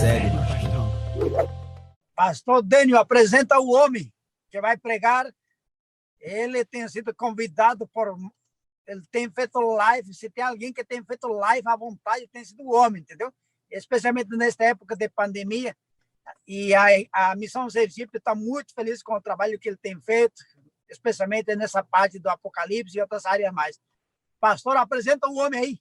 sério. Pastor Dênio, apresenta o homem que vai pregar. Ele tem sido convidado por... Ele tem feito live. Se tem alguém que tem feito live à vontade, tem sido o homem, entendeu? Especialmente nesta época de pandemia. E a Missão Sergipe está muito feliz com o trabalho que ele tem feito, especialmente nessa parte do Apocalipse e outras áreas mais. Pastor, apresenta o homem aí.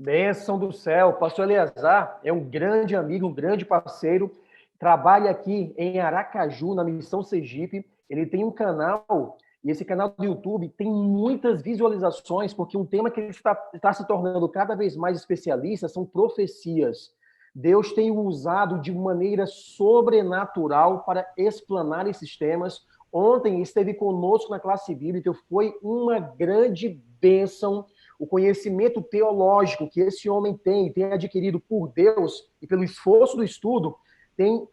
Bênção do céu. Pastor Eleazar é um grande amigo, um grande parceiro. Trabalha aqui em Aracaju, na Missão Sergipe. Ele tem um canal, e esse canal do YouTube tem muitas visualizações, porque um tema que ele está se tornando cada vez mais especialista são profecias. Deus tem o usado de maneira sobrenatural para explanar esses temas. Ontem esteve conosco na classe bíblica, foi uma grande bênção. O conhecimento teológico que esse homem tem adquirido por Deus e pelo esforço do estudo, tem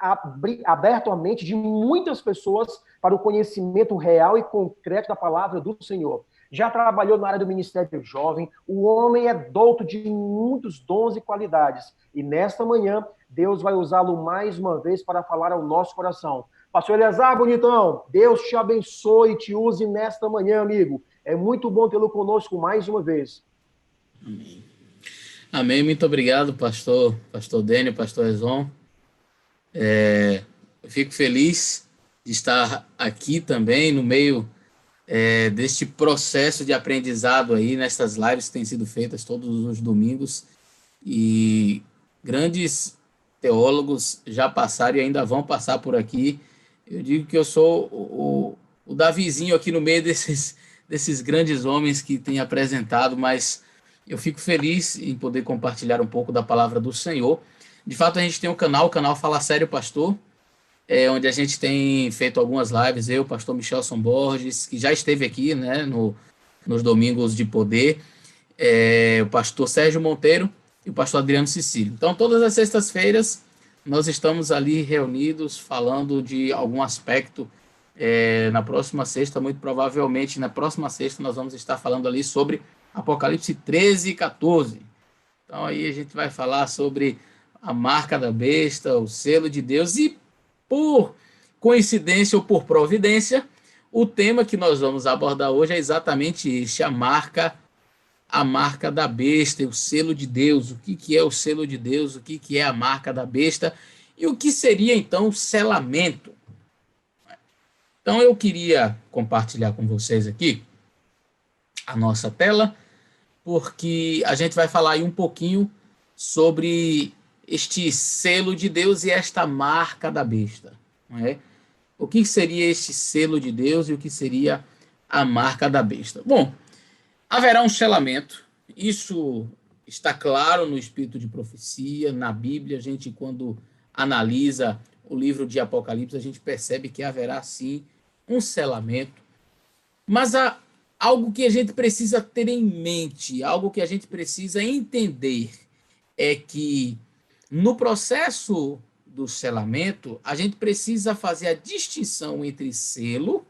aberto a mente de muitas pessoas para o conhecimento real e concreto da palavra do Senhor. Já trabalhou na área do Ministério Jovem, o homem é douto de muitos dons e qualidades. E nesta manhã, Deus vai usá-lo mais uma vez para falar ao nosso coração. Pastor Eleazar, bonitão, Deus te abençoe e te use nesta manhã, amigo. É muito bom tê-lo conosco mais uma vez. Amém. Amém, muito obrigado, pastor Dênio, pastor Ezon. Eu fico feliz de estar aqui também no meio deste processo de aprendizado aí, nestas lives que têm sido feitas todos os domingos, e grandes teólogos já passaram e ainda vão passar por aqui. Eu digo que eu sou o Davizinho aqui no meio desses grandes homens que têm apresentado, mas eu fico feliz em poder compartilhar um pouco da palavra do Senhor. De fato, a gente tem o canal Fala Sério Pastor, onde a gente tem feito algumas lives, eu, o pastor Michelson Borges, que já esteve aqui, né, nos Domingos de Poder, o pastor Sérgio Monteiro e o pastor Adriano Cecílio. Então, todas as sextas-feiras, nós estamos ali reunidos, falando de algum aspecto. Na próxima sexta, muito provavelmente, na próxima sexta, nós vamos estar falando ali sobre Apocalipse 13 e 14. Então, aí a gente vai falar sobre a marca da besta, o selo de Deus, e por coincidência ou por providência, o tema que nós vamos abordar hoje é exatamente este, a marca da besta, o selo de Deus. O que é o selo de Deus, o que é a marca da besta, e o que seria, então, o selamento. Então, eu queria compartilhar com vocês aqui a nossa tela, porque a gente vai falar aí um pouquinho sobre este selo de Deus e esta marca da besta. Não é? O que seria este selo de Deus e o que seria a marca da besta? Bom, haverá um selamento, isso está claro no espírito de profecia, na Bíblia. A gente, quando analisa o livro de Apocalipse, a gente percebe que haverá sim um selamento, mas há algo que a gente precisa ter em mente, algo que a gente precisa entender, é que no processo do selamento, a gente precisa fazer a distinção entre selo,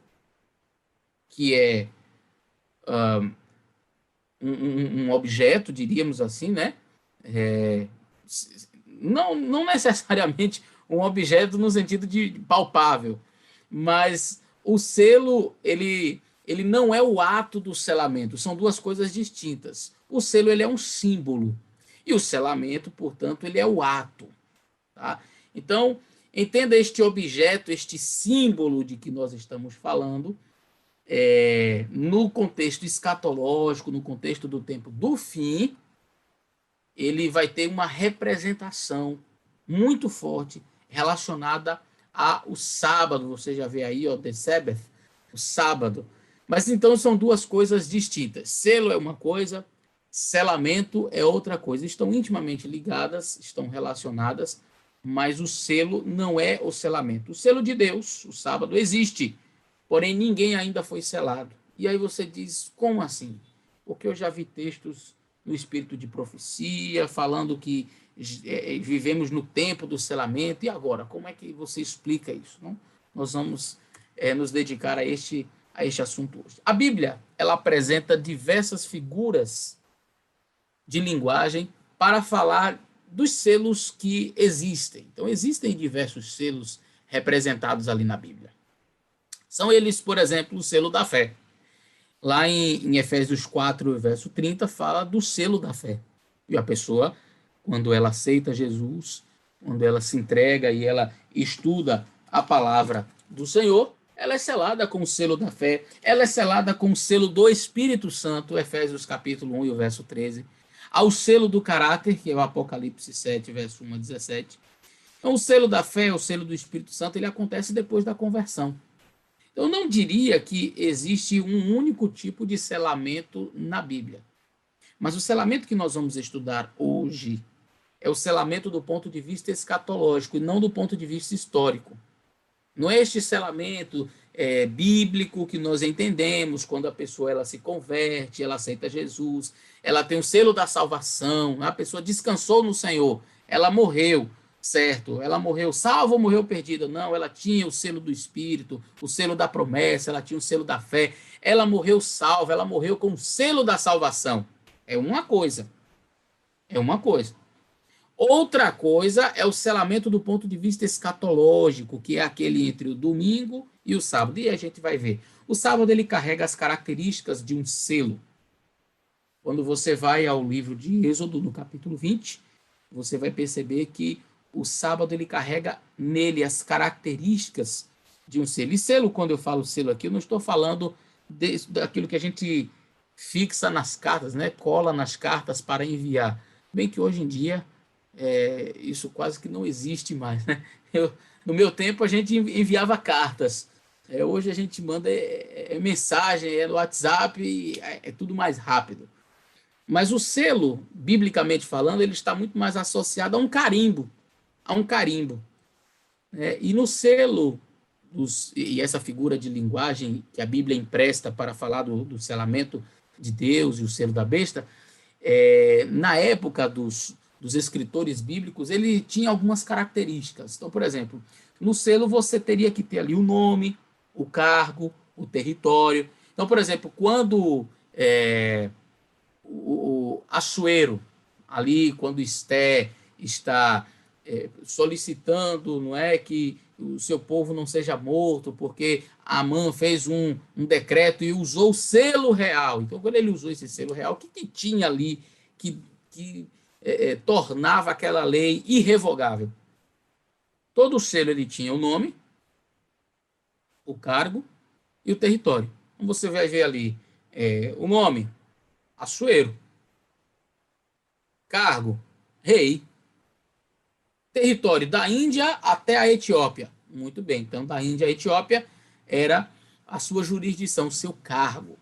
que é um objeto, diríamos assim, né? Não necessariamente um objeto no sentido de palpável, mas o selo, ele não é o ato do selamento, são duas coisas distintas. O selo, ele é um símbolo, e o selamento, portanto, ele é o ato. Tá? Então, entenda este objeto, este símbolo de que nós estamos falando, no contexto escatológico, no contexto do tempo do fim, ele vai ter uma representação muito forte relacionada ao sábado. Você já vê aí, ó, the Sabbath, o sábado. Mas então são duas coisas distintas. Selo é uma coisa, selamento é outra coisa. Estão intimamente ligadas, estão relacionadas, mas o selo não é o selamento. O selo de Deus, o sábado, existe, porém ninguém ainda foi selado. E aí você diz, como assim? Porque eu já vi textos no espírito de profecia, falando que vivemos no tempo do selamento. E agora, como é que você explica isso? Não? Nós vamos nos dedicar a este assunto hoje. A Bíblia, ela apresenta diversas figuras de linguagem para falar dos selos que existem. Então, existem diversos selos representados ali na Bíblia. São eles, por exemplo, o selo da fé. Lá em Efésios 4, verso 30, fala do selo da fé. E a pessoa, quando ela aceita Jesus, quando ela se entrega e ela estuda a palavra do Senhor, ela é selada com o selo da fé, ela é selada com o selo do Espírito Santo, Efésios capítulo 1 e o verso 13, ao selo do caráter, que é o Apocalipse 7, verso 1 a 17. Então, o selo da fé, o selo do Espírito Santo, ele acontece depois da conversão. Eu não diria que existe um único tipo de selamento na Bíblia. Mas o selamento que nós vamos estudar hoje é o selamento do ponto de vista escatológico e não do ponto de vista histórico. Não é este selamento bíblico que nós entendemos quando a pessoa ela se converte, ela aceita Jesus, ela tem o selo da salvação, a pessoa descansou no Senhor, ela morreu, certo? Ela morreu salva ou morreu perdida? Não, ela tinha o selo do Espírito, o selo da promessa, ela tinha o selo da fé, ela morreu salva, ela morreu com o selo da salvação. É uma coisa. É uma coisa. Outra coisa é o selamento do ponto de vista escatológico, que é aquele entre o domingo e o sábado. E a gente vai ver. O sábado ele carrega as características de um selo. Quando você vai ao livro de Êxodo, no capítulo 20, você vai perceber que o sábado ele carrega nele as características de um selo. E selo, quando eu falo selo aqui, eu não estou falando daquilo que a gente fixa nas cartas, né? Cola nas cartas para enviar. Bem que hoje em dia isso quase que não existe mais, né? No meu tempo a gente enviava cartas. Hoje a gente manda mensagem, no WhatsApp, é tudo mais rápido. Mas o selo, biblicamente falando, ele está muito mais associado a um carimbo. E no selo, e essa figura de linguagem que a Bíblia empresta para falar do selamento de Deus e o selo da besta, na época dos escritores bíblicos, ele tinha algumas características. Então, por exemplo, no selo você teria que ter ali o nome, o cargo, o território. Então, por exemplo, quando o Assuero, ali, quando Esté está solicitando, não é, que o seu povo não seja morto, porque Amã fez um decreto e usou o selo real. Então, quando ele usou esse selo real, o que tinha ali que tornava aquela lei irrevogável? Todo selo ele tinha o nome, o cargo e o território. Então, você vai ver ali o nome, Assuero. Cargo, rei. Território, da Índia até a Etiópia. Muito bem, então da Índia à Etiópia era a sua jurisdição, o seu cargo.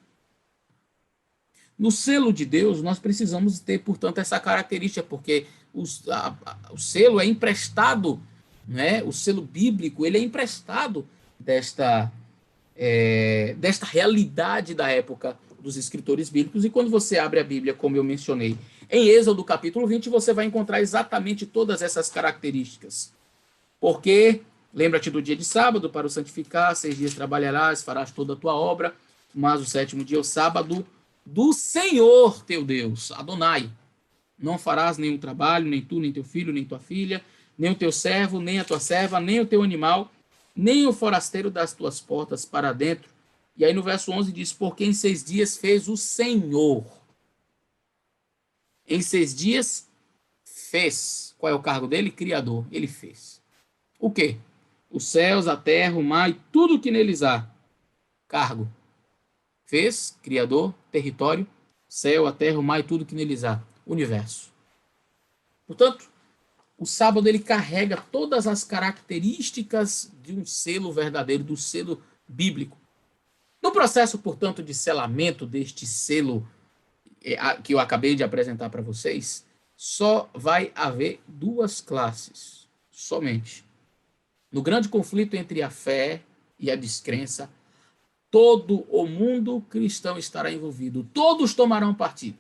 No selo de Deus, nós precisamos ter, portanto, essa característica, porque o selo é emprestado, né? O selo bíblico ele é emprestado desta realidade da época dos escritores bíblicos. E quando você abre a Bíblia, como eu mencionei, em Êxodo capítulo 20, você vai encontrar exatamente todas essas características. Porque, lembra-te do dia de sábado para o santificar, 6 dias trabalharás, farás toda a tua obra, mas o 7º dia é o sábado do Senhor teu Deus, Adonai. Não farás nenhum trabalho, nem tu, nem teu filho, nem tua filha, nem o teu servo, nem a tua serva, nem o teu animal, nem o forasteiro das tuas portas para dentro. E aí no verso 11 diz, porque em 6 dias fez o Senhor. Em 6 dias fez. Qual é o cargo dele? Criador. Ele fez. O quê? Os céus, a terra, o mar e tudo que neles há. Cargo. Fez, criador, território, céu, a terra, o mar e tudo que neles há. Universo. Portanto, o sábado ele carrega todas as características de um selo verdadeiro, do selo bíblico. No processo, portanto, de selamento deste selo que eu acabei de apresentar para vocês, só vai haver 2 classes, somente. No grande conflito entre a fé e a descrença, todo o mundo cristão estará envolvido, todos tomarão partido.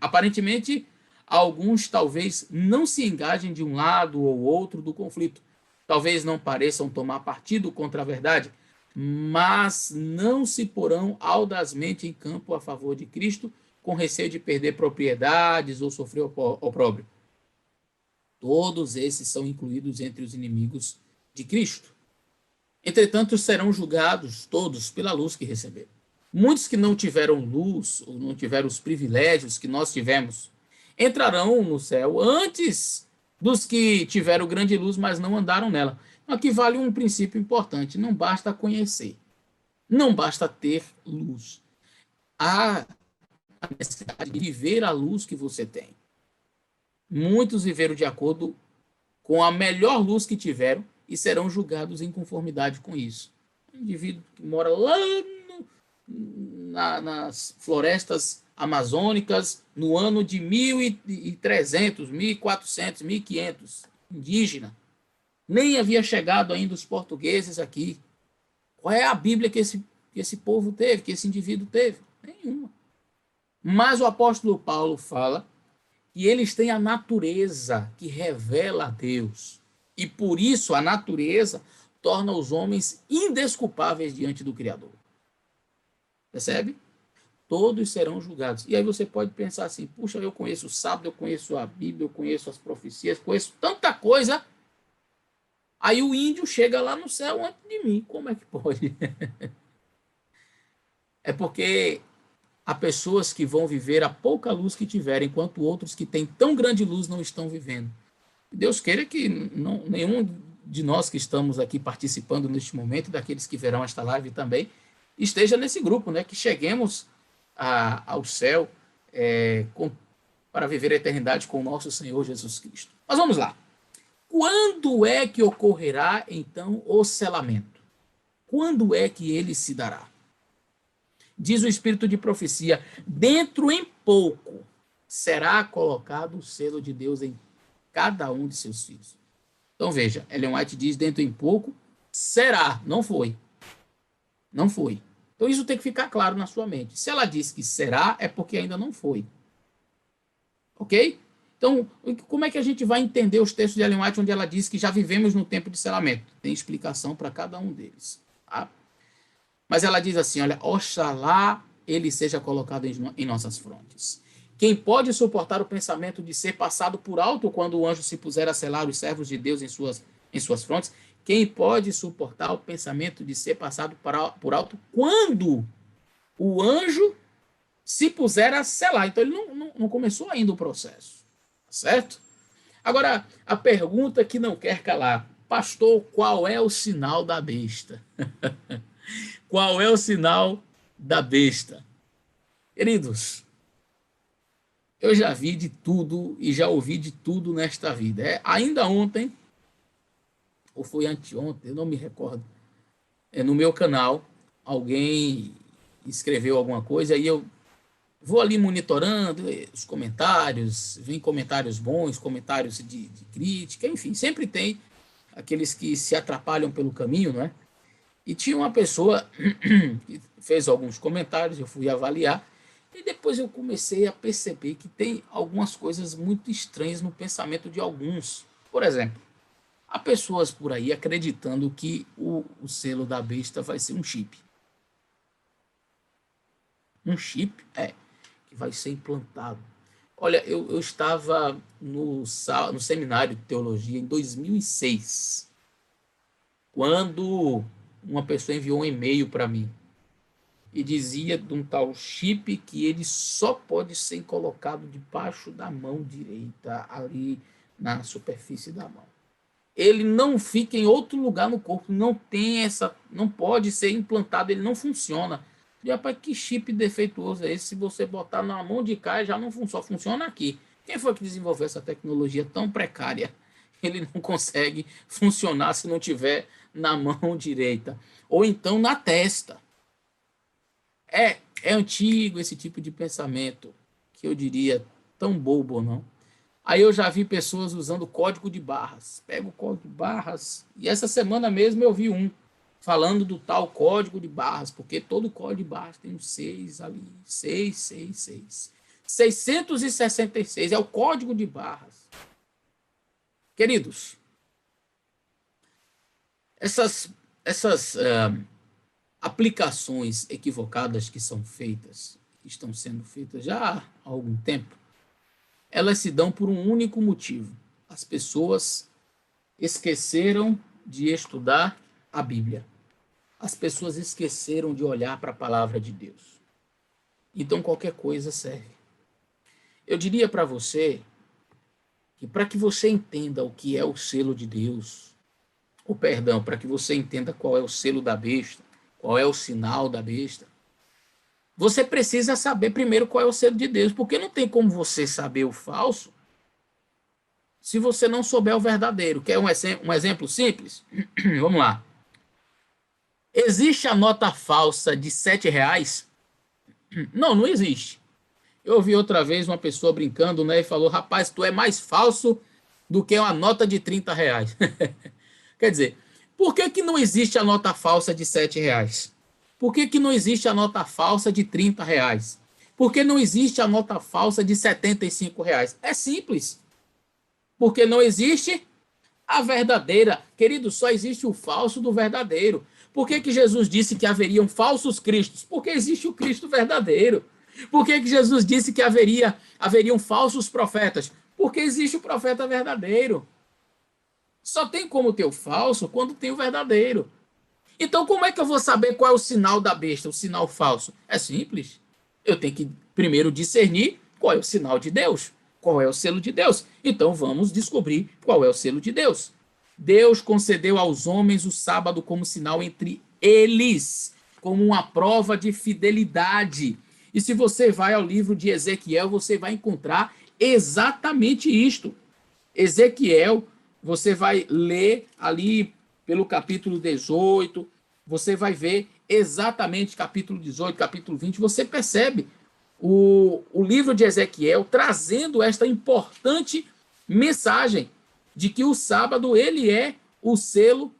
Aparentemente, alguns talvez não se engajem de um lado ou outro do conflito, talvez não pareçam tomar partido contra a verdade, mas não se porão audazmente em campo a favor de Cristo, com receio de perder propriedades ou sofrer opróbrio. Todos esses são incluídos entre os inimigos de Cristo. Entretanto, serão julgados todos pela luz que receberam. Muitos que não tiveram luz, ou não tiveram os privilégios que nós tivemos, entrarão no céu antes dos que tiveram grande luz, mas não andaram nela. Aqui vale um princípio importante: não basta conhecer, não basta ter luz. Há a necessidade de viver a luz que você tem. Muitos viveram de acordo com a melhor luz que tiveram e serão julgados em conformidade com isso. Um indivíduo que mora lá nas florestas amazônicas no ano de 1300, 1400, 1500, indígena. Nem havia chegado ainda os portugueses aqui. Qual é a Bíblia que esse povo teve, que esse indivíduo teve? Nenhuma. Mas o apóstolo Paulo fala que eles têm a natureza que revela a Deus. E por isso a natureza torna os homens indesculpáveis diante do Criador. Percebe? Todos serão julgados. E aí você pode pensar assim: puxa, eu conheço o sábado, eu conheço a Bíblia, eu conheço as profecias, conheço tanta coisa. Aí o índio chega lá no céu antes de mim. Como é que pode? É porque há pessoas que vão viver a pouca luz que tiverem, enquanto outros que têm tão grande luz não estão vivendo. Deus queira que nenhum de nós que estamos aqui participando neste momento, daqueles que verão esta live também, esteja nesse grupo, né? Que cheguemos ao céu para viver a eternidade com o nosso Senhor Jesus Cristo. Mas vamos lá. Quando é que ocorrerá, então, o selamento? Quando é que ele se dará? Diz o Espírito de profecia: dentro em pouco será colocado o selo de Deus em cada um de seus filhos. Então veja, Ellen White diz: dentro em pouco será, não foi. Não foi. Então isso tem que ficar claro na sua mente. Se ela diz que será, é porque ainda não foi. Ok? Então, como é que a gente vai entender os textos de Ellen White onde ela diz que já vivemos no tempo de selamento? Tem explicação para cada um deles. Tá? Mas ela diz assim: olha, oxalá ele seja colocado em nossas frontes. Quem pode suportar o pensamento de ser passado por alto quando o anjo se puser a selar os servos de Deus em suas frontes? Quem pode suportar o pensamento de ser passado por alto quando o anjo se puser a selar? Então ele não começou ainda o processo, certo? Agora, a pergunta que não quer calar: pastor, qual é o sinal da besta? Qual é o sinal da besta? Queridos, eu já vi de tudo e já ouvi de tudo nesta vida. Ainda ontem, ou foi anteontem, eu não me recordo, no meu canal, alguém escreveu alguma coisa e eu vou ali monitorando os comentários, vem comentários bons, comentários de crítica, enfim, sempre tem aqueles que se atrapalham pelo caminho, não é? E tinha uma pessoa que fez alguns comentários, eu fui avaliar, e depois eu comecei a perceber que tem algumas coisas muito estranhas no pensamento de alguns. Por exemplo, há pessoas por aí acreditando que o selo da besta vai ser um chip. Um chip, que vai ser implantado. Olha, eu estava no seminário de teologia em 2006, quando uma pessoa enviou um e-mail para mim e dizia de um tal chip que ele só pode ser colocado debaixo da mão direita, ali na superfície da mão. Ele não fica em outro lugar no corpo, não pode ser implantado, ele não funciona. E, rapaz, que chip defeituoso é esse? Se você botar na mão de cá, já não só funciona aqui. Quem foi que desenvolveu essa tecnologia tão precária? Ele não consegue funcionar se não tiver na mão direita. Ou então na testa. É antigo esse tipo de pensamento, que eu diria tão bobo, não? Aí eu já vi pessoas usando código de barras. Pega o código de barras. E essa semana mesmo eu vi um falando do tal código de barras, porque todo código de barras tem um 6 ali. 666. 666 é o código de barras. Queridos, essas aplicações equivocadas que estão sendo feitas já há algum tempo, elas se dão por um único motivo: As pessoas esqueceram de estudar a Bíblia. As pessoas esqueceram de olhar para a palavra de Deus. Então qualquer coisa serve. Eu diria para você que para que você entenda o que é o selo de Deus, ou perdão, para que você entenda qual é o selo da besta, qual é o sinal da besta, você precisa saber primeiro qual é o selo de Deus, porque não tem como você saber o falso se você não souber o verdadeiro. Quer um exemplo simples? Vamos lá. Existe a nota falsa de R$ 7? Não, não existe. Eu ouvi outra vez uma pessoa brincando, né, e falou, rapaz, tu é mais falso do que uma nota de R$ 30. Quer dizer, por que que não existe a nota falsa de R$ 7? Por que que não existe a nota falsa de R$ 30? Por que não existe a nota falsa de R$ 75? É simples. Porque não existe a verdadeira. Querido, só existe o falso do verdadeiro. Por que que Jesus disse que haveriam falsos cristos? Porque existe o Cristo verdadeiro. Por que que Jesus disse que haveriam falsos profetas? Porque existe o profeta verdadeiro. Só tem como ter o falso quando tem o verdadeiro. Então, como é que eu vou saber qual é o sinal da besta, o sinal falso? É simples. Eu tenho que primeiro discernir qual é o sinal de Deus, qual é o selo de Deus. Então, vamos descobrir qual é o selo de Deus. Deus concedeu aos homens o sábado como sinal entre eles, como uma prova de fidelidade. E se você vai ao livro de Ezequiel, você vai encontrar exatamente isto. Ezequiel, você vai ler ali pelo capítulo 18, você vai ver exatamente capítulo 18, capítulo 20, você percebe o livro de Ezequiel trazendo esta importante mensagem de que o sábado ele é o selo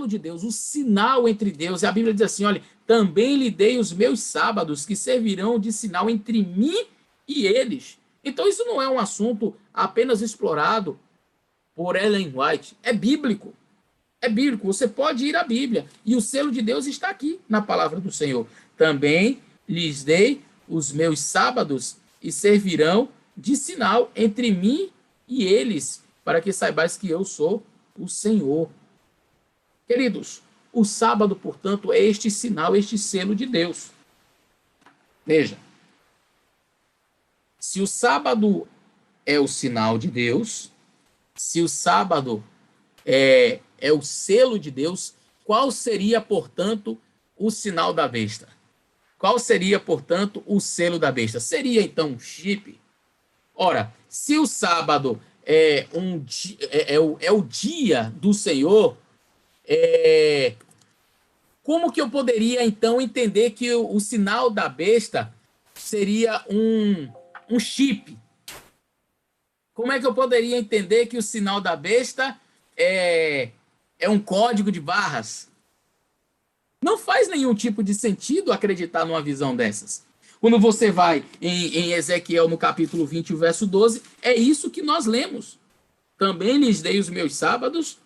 de Deus, o sinal entre Deus. E a Bíblia diz assim, olha, também lhe dei os meus sábados que servirão de sinal entre mim e eles. Então isso não é um assunto apenas explorado por Ellen White, é bíblico. É bíblico, você pode ir à Bíblia. E o selo de Deus está aqui na palavra do Senhor. Também lhes dei os meus sábados e servirão de sinal entre mim e eles, para que saibais que eu sou o Senhor. Queridos, o sábado, portanto, é este sinal, este selo de Deus. Veja, se o sábado é o sinal de Deus, se o sábado é o selo de Deus, qual seria, portanto, o sinal da besta? Qual seria, portanto, o selo da besta? Seria, então, um chip? Ora, se o sábado é o dia do Senhor, como que eu poderia, então, entender que o sinal da besta seria um chip? Como é que eu poderia entender que o sinal da besta é um código de barras? Não faz nenhum tipo de sentido acreditar numa visão dessas. Quando você vai em Ezequiel, no capítulo 20, o verso 12, é isso que nós lemos. Também lhes dei os meus sábados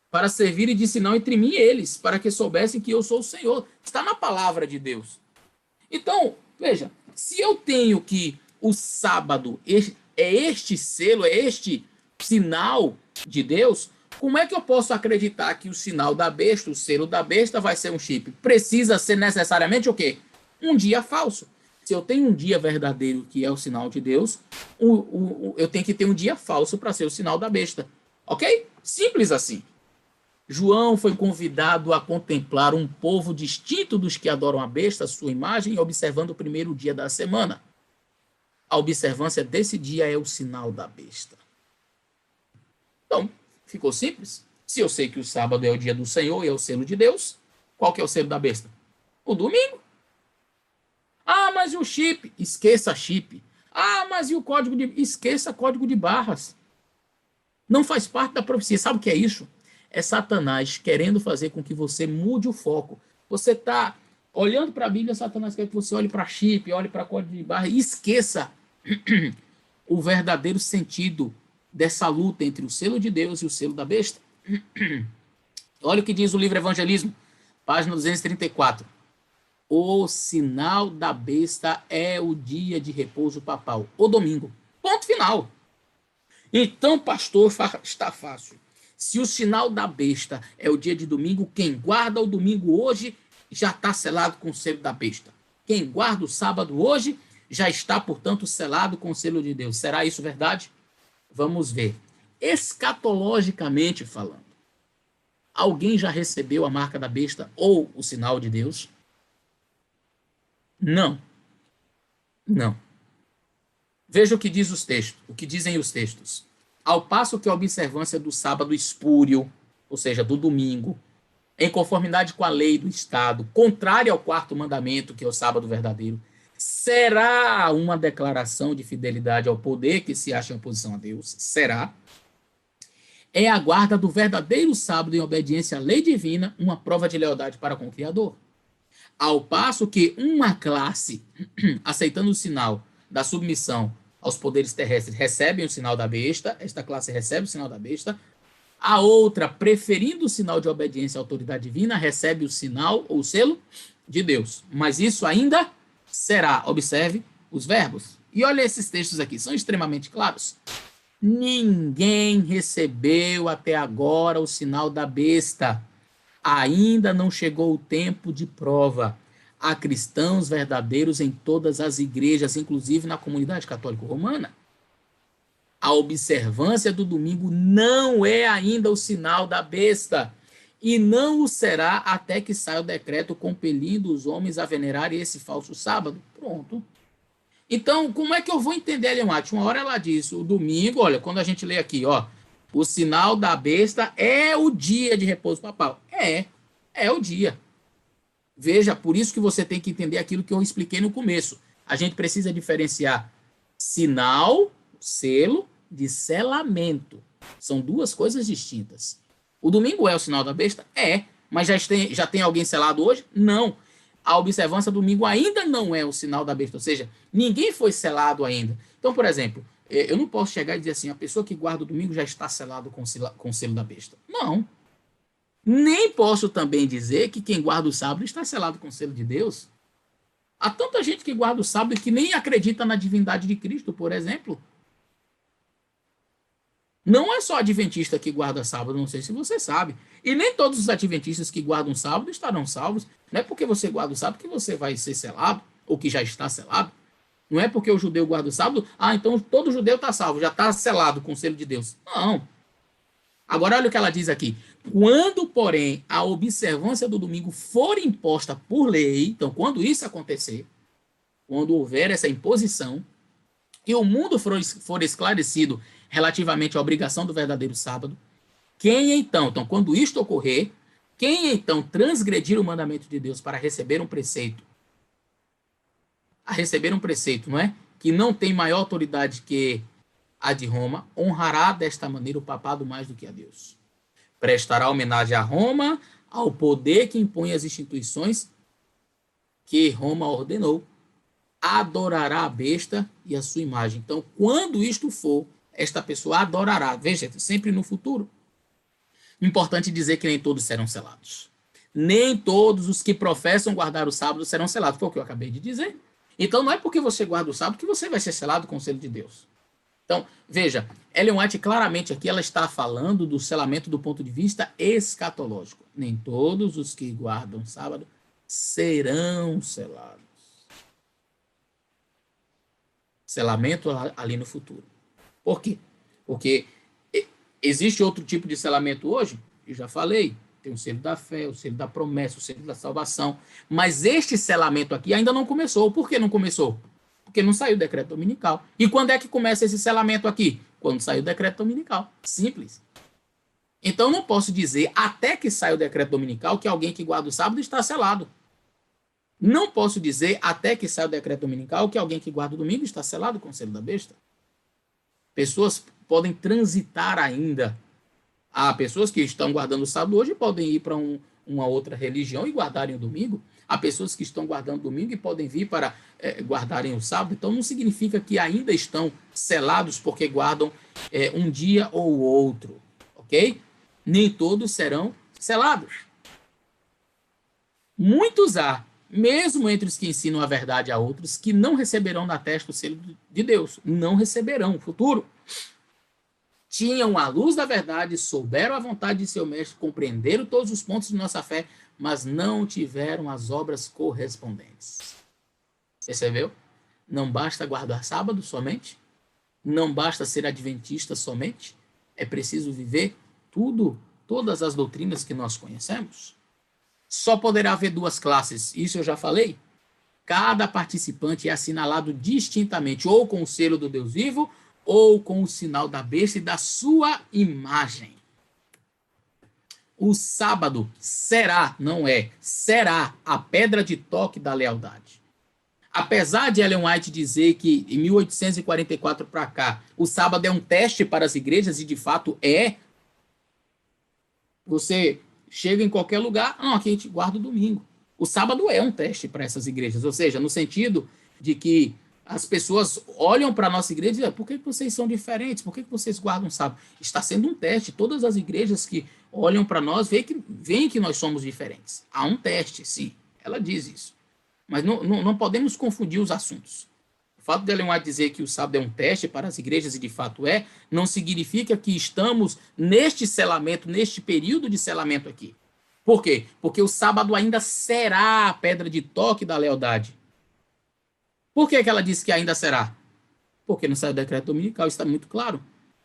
para servirem de sinal entre mim e eles, para que soubessem que eu sou o Senhor. Está na palavra de Deus. Então, veja, se eu tenho que o sábado é este selo, é este sinal de Deus, como é que eu posso acreditar que o sinal da besta, o selo da besta, vai ser um chip? Precisa ser necessariamente o quê? Um dia falso. Se eu tenho um dia verdadeiro, que é o sinal de Deus, eu tenho que ter um dia falso para ser o sinal da besta. Ok? Simples assim. João foi convidado a contemplar um povo distinto dos que adoram a besta, sua imagem, observando o primeiro dia da semana. A observância desse dia é o sinal da besta. Então, ficou simples? Se eu sei que o sábado é o dia do Senhor e é o selo de Deus, qual que é o selo da besta? O domingo. Ah, mas e o chip? Esqueça chip. Ah, mas e o código de... Esqueça código de barras. Não faz parte da profecia. Sabe o que é isso? É Satanás querendo fazer com que você mude o foco. Você está olhando para a Bíblia, Satanás quer que você olhe para chip, olhe para código de barra e esqueça o verdadeiro sentido dessa luta entre o selo de Deus e o selo da besta. Olha o que diz o livro Evangelismo, página 234. O sinal da besta é o dia de repouso papal, o domingo. Ponto final. Então, pastor, está fácil. Se o sinal da besta é o dia de domingo, quem guarda o domingo hoje já está selado com o selo da besta. Quem guarda o sábado hoje já está, portanto, selado com o selo de Deus. Será isso verdade? Vamos ver. Escatologicamente falando, alguém já recebeu a marca da besta ou o sinal de Deus? Não. Não. Veja o que diz os textos, o que dizem os textos. Ao passo que a observância do sábado espúrio, ou seja, do domingo, em conformidade com a lei do Estado, contrária ao quarto mandamento, que é o sábado verdadeiro, será uma declaração de fidelidade ao poder que se acha em oposição a Deus? Será. É a guarda do verdadeiro sábado em obediência à lei divina, uma prova de lealdade para com o Criador. Ao passo que uma classe, aceitando o sinal da submissão aos poderes terrestres, recebe o sinal da besta, esta classe recebe o sinal da besta, a outra, preferindo o sinal de obediência à autoridade divina, recebe o sinal ou o selo de Deus. Mas isso ainda será. Observe os verbos. E olha esses textos aqui, são extremamente claros. Ninguém recebeu até agora o sinal da besta. Ainda não chegou o tempo de prova. Há cristãos verdadeiros em todas as igrejas, inclusive na comunidade católica romana. A observância do domingo não é ainda o sinal da besta, e não o será até que saia o decreto compelindo os homens a venerarem esse falso sábado. Pronto. Então, como é que eu vou entender, Ellen White? Uma hora ela diz, o domingo, olha, quando a gente lê aqui, ó, o sinal da besta é o dia de repouso papal. É o dia. Veja, por isso que você tem que entender aquilo que eu expliquei no começo. A gente precisa diferenciar sinal, selo, de selamento. São duas coisas distintas. O domingo é o sinal da besta? Mas já tem alguém selado hoje? Não. A observância do domingo ainda não é o sinal da besta, ou seja, ninguém foi selado ainda. Então, por exemplo, eu não posso chegar e dizer assim, a pessoa que guarda o domingo já está selado com o selo da besta. Não. Nem posso também dizer que quem guarda o sábado está selado com o selo de Deus. Há tanta gente que guarda o sábado que nem acredita na divindade de Cristo, por exemplo. Não é só adventista que guarda sábado, não sei se você sabe. E nem todos os adventistas que guardam sábado estarão salvos. Não é porque você guarda o sábado que você vai ser selado, ou que já está selado. Não é porque o judeu guarda o sábado, então todo judeu está salvo, já está selado com o selo de Deus. Não. Agora olha o que ela diz aqui. Quando, porém, a observância do domingo for imposta por lei, então quando isso acontecer, quando houver essa imposição, e o mundo for esclarecido relativamente à obrigação do verdadeiro sábado, então, quando isto ocorrer, quem então transgredir o mandamento de Deus para receber um preceito, não é? Que não tem maior autoridade que a de Roma, honrará desta maneira o papado mais do que a Deus. Prestará homenagem a Roma, ao poder que impõe as instituições que Roma ordenou. Adorará a besta e a sua imagem. Então, quando isto for, esta pessoa adorará. Veja, sempre no futuro. Importante dizer que nem todos serão selados. Nem todos os que professam guardar o sábado serão selados. Foi o que eu acabei de dizer. Então, não é porque você guarda o sábado que você vai ser selado com o selo de Deus. Então, veja, Ellen White claramente aqui ela está falando do selamento do ponto de vista escatológico. Nem todos os que guardam o sábado serão selados. Selamento ali no futuro. Por quê? Porque existe outro tipo de selamento hoje, eu já falei, tem o selo da fé, o selo da promessa, o selo da salvação, mas este selamento aqui ainda não começou. Por que não começou? Porque não saiu o decreto dominical. E quando é que começa esse selamento aqui? Quando saiu o decreto dominical. Simples. Então não posso dizer, até que saia o decreto dominical, que alguém que guarda o sábado está selado. Não posso dizer, até que saia o decreto dominical, que alguém que guarda o domingo está selado com o selo da besta. Pessoas podem transitar ainda. Há pessoas que estão guardando o sábado hoje e podem ir para uma outra religião e guardarem o domingo. Há pessoas que estão guardando o domingo e podem vir para guardarem o sábado. Então não significa que ainda estão selados porque guardam um dia ou outro. Ok? Nem todos serão selados. Muitos há, mesmo entre os que ensinam a verdade a outros, que não receberão na testa o selo de Deus. Não receberão no futuro. tinham a luz da verdade, souberam a vontade de seu mestre, compreenderam todos os pontos de nossa fé, mas não tiveram as obras correspondentes. Percebeu? Não basta guardar sábado somente, não basta ser adventista somente, é preciso viver todas as doutrinas que nós conhecemos. Só poderá haver duas classes, isso eu já falei. Cada participante é assinalado distintamente, ou com o selo do Deus vivo, ou com o sinal da besta e da sua imagem. O sábado será a pedra de toque da lealdade. Apesar de Ellen White dizer que em 1844 para cá, o sábado é um teste para as igrejas, e de fato é. Você chega em qualquer lugar, não, aqui a gente guarda o domingo. O sábado é um teste para essas igrejas, ou seja, no sentido de que as pessoas olham para a nossa igreja e dizem, por que vocês são diferentes? Por que vocês guardam o sábado? Está sendo um teste. Todas as igrejas que olham para nós veem que nós somos diferentes. Há um teste, sim. Ela diz isso. Mas não podemos confundir os assuntos. O fato de Ellen White dizer que o sábado é um teste para as igrejas, e de fato é, não significa que estamos neste selamento, neste período de selamento aqui. Por quê? Porque o sábado ainda será a pedra de toque da lealdade. Por que ela disse que ainda será? Porque não saiu o decreto dominical, está muito claro.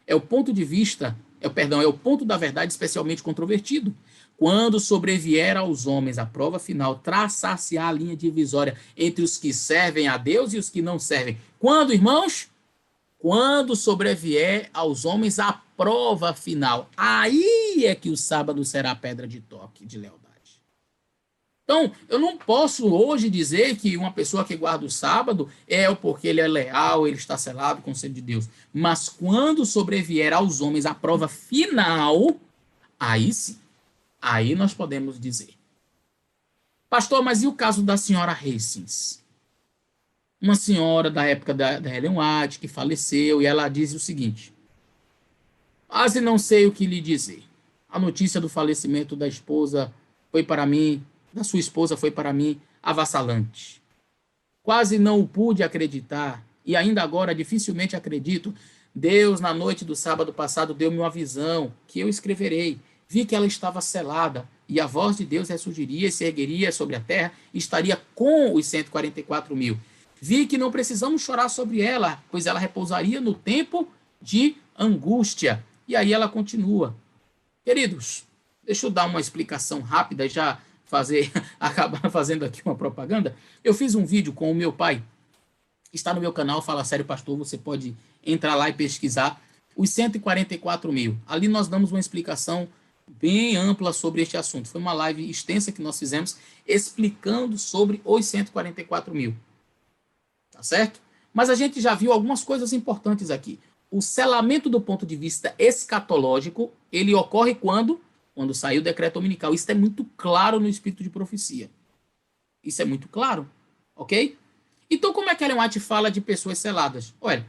É o ponto de vista, é o ponto da verdade especialmente controvertido. Quando sobrevier aos homens a prova final, traçar-se-á a linha divisória entre os que servem a Deus e os que não servem. Quando, irmãos? Quando sobrevier aos homens a prova final. Aí é que o sábado será a pedra de toque de lealdade. Então, eu não posso hoje dizer que uma pessoa que guarda o sábado é porque ele é leal, ele está selado com o selo de Deus. Mas quando sobrevier aos homens a prova final, aí sim, aí nós podemos dizer. Pastor, mas e o caso da senhora Hastings? Uma senhora da época da Ellen White, que faleceu, e ela diz o seguinte: quase não sei o que lhe dizer. A notícia do falecimento da esposa foi para mim, da sua esposa foi para mim avassalante. Quase não o pude acreditar, e ainda agora dificilmente acredito. Deus, na noite do sábado passado, deu-me uma visão, que eu escreverei. Vi que ela estava selada, e a voz de Deus ressurgiria e se ergueria sobre a terra, e estaria com os 144 mil. Vi que não precisamos chorar sobre ela, pois ela repousaria no tempo de angústia. E aí ela continua. Queridos, deixa eu dar uma explicação rápida e já acabar fazendo aqui uma propaganda. Eu fiz um vídeo com o meu pai, está no meu canal, Fala Sério Pastor, você pode entrar lá e pesquisar, os 144 mil. Ali nós damos uma explicação bem ampla sobre este assunto. Foi uma live extensa que nós fizemos explicando sobre os 144 mil. Tá certo? Mas a gente já viu algumas coisas importantes aqui. O selamento do ponto de vista escatológico, ele ocorre quando saiu o decreto dominical. Isso é muito claro no espírito de profecia. Isso é muito claro, ok? Então, como é que Ellen White fala de pessoas seladas? Olha,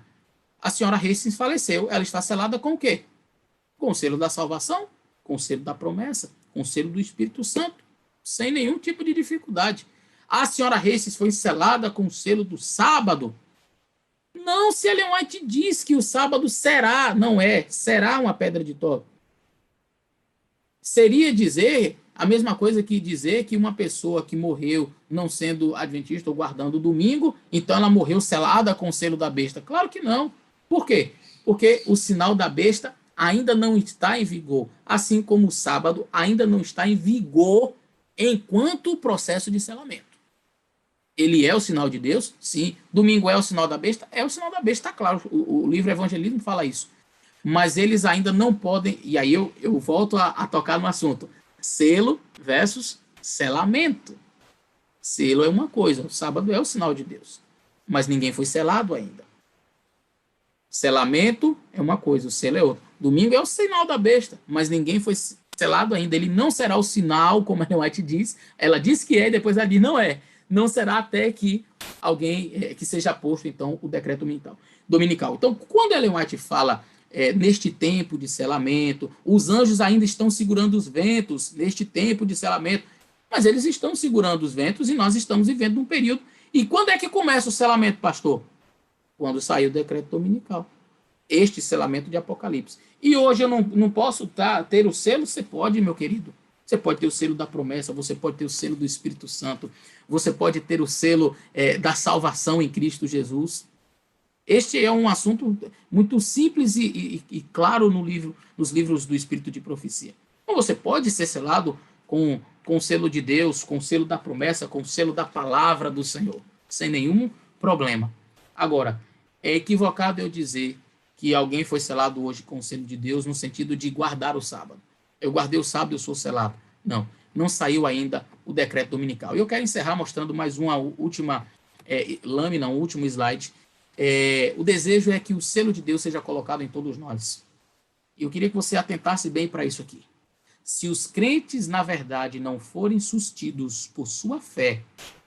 a senhora Hastings faleceu, ela está selada com o quê? Com o selo da salvação, com o selo da promessa, com o selo do Espírito Santo, sem nenhum tipo de dificuldade. A senhora Hastings foi selada com o selo do sábado? Não, se Ellen White diz que o sábado será uma pedra de toque. Seria dizer a mesma coisa que dizer que uma pessoa que morreu não sendo adventista ou guardando o domingo, então ela morreu selada com o selo da besta. Claro que não. Por quê? Porque o sinal da besta ainda não está em vigor, assim como o sábado ainda não está em vigor enquanto o processo de selamento. Ele é o sinal de Deus? Sim. Domingo é o sinal da besta? É o sinal da besta, está claro. O livro Evangelismo fala isso. Mas eles ainda não podem, e aí eu volto a tocar no assunto, selo versus selamento. Selo é uma coisa, o sábado é o sinal de Deus, mas ninguém foi selado ainda. Selamento é uma coisa, o selo é outra. Domingo é o sinal da besta, mas ninguém foi selado ainda. Ele não será o sinal, como a Ellen White diz. Ela diz que é, e depois ela diz não é. Não será até que alguém, que seja posto, então, o decreto dominical. Então, quando a Ellen White fala neste tempo de selamento, os anjos ainda estão segurando os ventos neste tempo de selamento, mas eles estão segurando os ventos e nós estamos vivendo um período. E quando é que começa o selamento, pastor? Quando sair o decreto dominical. este selamento de Apocalipse. E hoje eu não posso ter o selo? Você pode, meu querido. Você pode ter o selo da promessa, você pode ter o selo do Espírito Santo, você pode ter o selo da salvação em Cristo Jesus. Este é um assunto muito simples e claro nos livros do Espírito de Profecia. Então você pode ser selado com o selo de Deus, com o selo da promessa, com o selo da palavra do Senhor, sem nenhum problema. Agora, é equivocado eu dizer que alguém foi selado hoje com o selo de Deus no sentido de guardar o sábado. Eu guardei o sábado, eu sou selado. Não saiu ainda o decreto dominical. E eu quero encerrar mostrando mais uma última lâmina, um último slide. O desejo é que o selo de Deus seja colocado em todos nós. E eu queria que você atentasse bem para isso aqui. Se os crentes, na verdade, não forem sustidos por sua fé,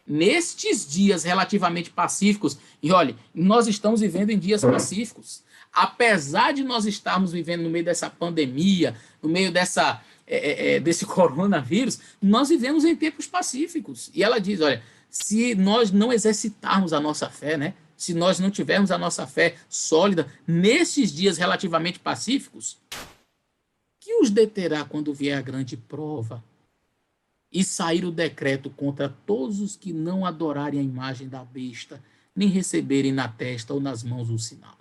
nestes dias relativamente pacíficos, e olha, nós estamos vivendo em dias pacíficos, apesar de nós estarmos vivendo no meio dessa pandemia, no meio desse coronavírus, nós vivemos em tempos pacíficos. E ela diz, olha, se nós não exercitarmos a nossa fé, né, se nós não tivermos a nossa fé sólida, nesses dias relativamente pacíficos, que os deterá quando vier a grande prova e sair o decreto contra todos os que não adorarem a imagem da besta, nem receberem na testa ou nas mãos o sinal.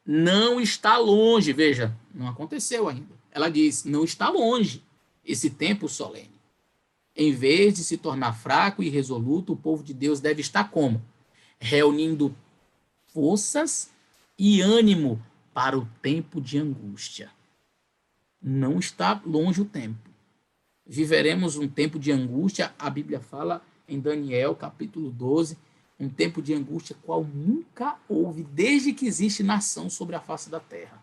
Não está longe, veja, não aconteceu ainda. Ela diz, não está longe esse tempo solene. Em vez de se tornar fraco e irresoluto, o povo de Deus deve estar como? Reunindo forças e ânimo para o tempo de angústia. Não está longe o tempo. Viveremos um tempo de angústia, a Bíblia fala em Daniel, capítulo 12, um tempo de angústia qual nunca houve, desde que existe nação sobre a face da terra.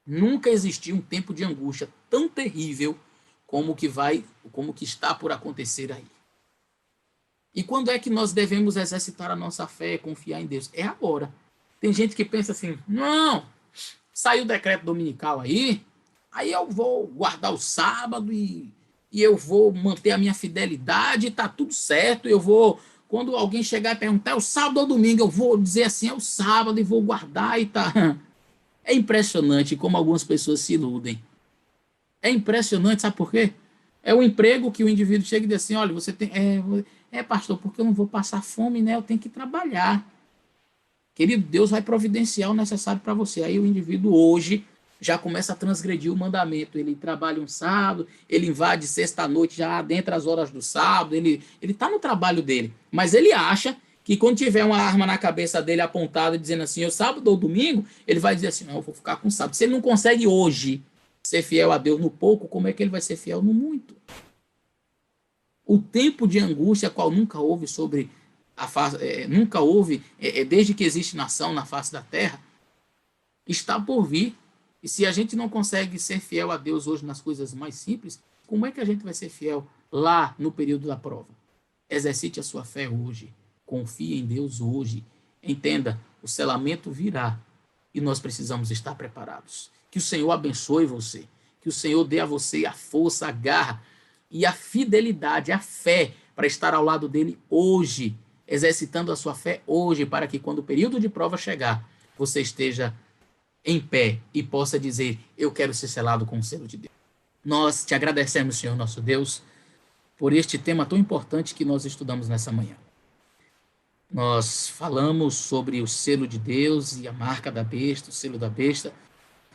Nunca existiu um tempo de angústia tão terrível como que está por acontecer aí. E quando é que nós devemos exercitar a nossa fé, confiar em Deus? É agora. Tem gente que pensa assim, não, saiu o decreto dominical aí eu vou guardar o sábado e eu vou manter a minha fidelidade, está tudo certo, quando alguém chegar e perguntar, é o sábado ou domingo, eu vou dizer assim, é o sábado e vou guardar e tá. É impressionante como algumas pessoas se iludem. É impressionante, sabe por quê? É o emprego que o indivíduo chega e diz assim, olha, você tem... pastor, porque eu não vou passar fome, né? Eu tenho que trabalhar. Querido, Deus vai providenciar o necessário para você. Aí o indivíduo hoje já começa a transgredir o mandamento. Ele trabalha um sábado, ele invade sexta-noite já dentro das horas do sábado, ele está no trabalho dele. Mas ele acha que quando tiver uma arma na cabeça dele apontada dizendo assim, eu sábado ou domingo, ele vai dizer assim, não, eu vou ficar com sábado. Se ele não consegue hoje ser fiel a Deus no pouco, como é que ele vai ser fiel no muito? O tempo de angústia, qual nunca houve desde que existe nação na face da terra, está por vir. E se a gente não consegue ser fiel a Deus hoje nas coisas mais simples, como é que a gente vai ser fiel lá no período da prova? Exercite a sua fé hoje. Confie em Deus hoje. Entenda, o selamento virá e nós precisamos estar preparados. Que o Senhor abençoe você. Que o Senhor dê a você a força, a garra e a fidelidade, a fé para estar ao lado dele hoje, exercitando a sua fé hoje, para que quando o período de prova chegar, você esteja em pé e possa dizer, eu quero ser selado com o selo de Deus. Nós te agradecemos, Senhor nosso Deus, por este tema tão importante que nós estudamos nessa manhã. Nós falamos sobre o selo de Deus e a marca da besta, o selo da besta.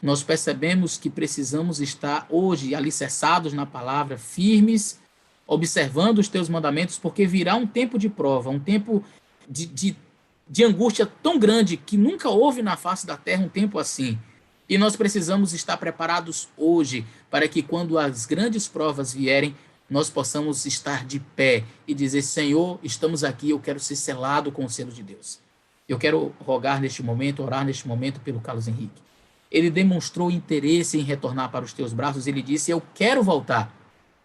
Nós percebemos que precisamos estar hoje alicerçados na palavra, firmes, observando os teus mandamentos, porque virá um tempo de prova, um tempo de angústia tão grande que nunca houve na face da terra um tempo assim. E nós precisamos estar preparados hoje para que quando as grandes provas vierem, nós possamos estar de pé e dizer, Senhor, estamos aqui, eu quero ser selado com o selo de Deus. Eu quero rogar neste momento, orar neste momento pelo Carlos Henrique. Ele demonstrou interesse em retornar para os teus braços, ele disse, eu quero voltar.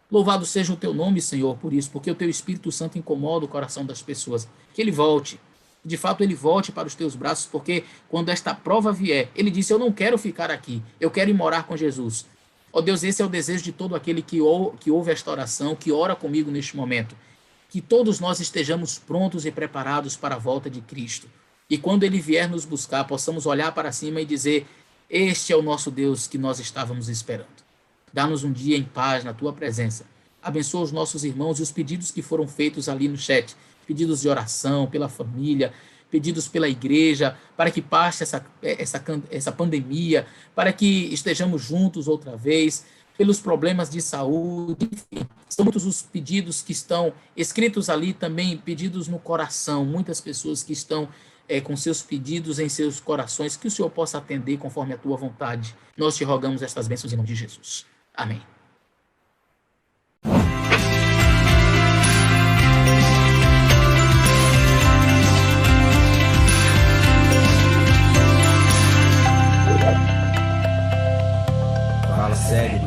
Louvado seja o teu nome, Senhor, por isso, porque o teu Espírito Santo incomoda o coração das pessoas. Que ele volte. De fato, ele volte para os teus braços, porque quando esta prova vier, ele disse, eu não quero ficar aqui, eu quero ir morar com Jesus. Ó Deus, esse é o desejo de todo aquele que ouve esta oração, que ora comigo neste momento. Que todos nós estejamos prontos e preparados para a volta de Cristo. e quando Ele vier nos buscar, possamos olhar para cima e dizer: este é o nosso Deus que nós estávamos esperando. Dá-nos um dia em paz na Tua presença. Abençoa os nossos irmãos e os pedidos que foram feitos ali no chat, pedidos de oração pela família, pedidos pela igreja, para que passe essa pandemia, para que estejamos juntos outra vez, pelos problemas de saúde, enfim. São muitos os pedidos que estão escritos ali também, pedidos no coração, muitas pessoas que estão com seus pedidos em seus corações, que o Senhor possa atender conforme a Tua vontade. Nós te rogamos estas bênçãos em nome de Jesus. Amém. Fala sério,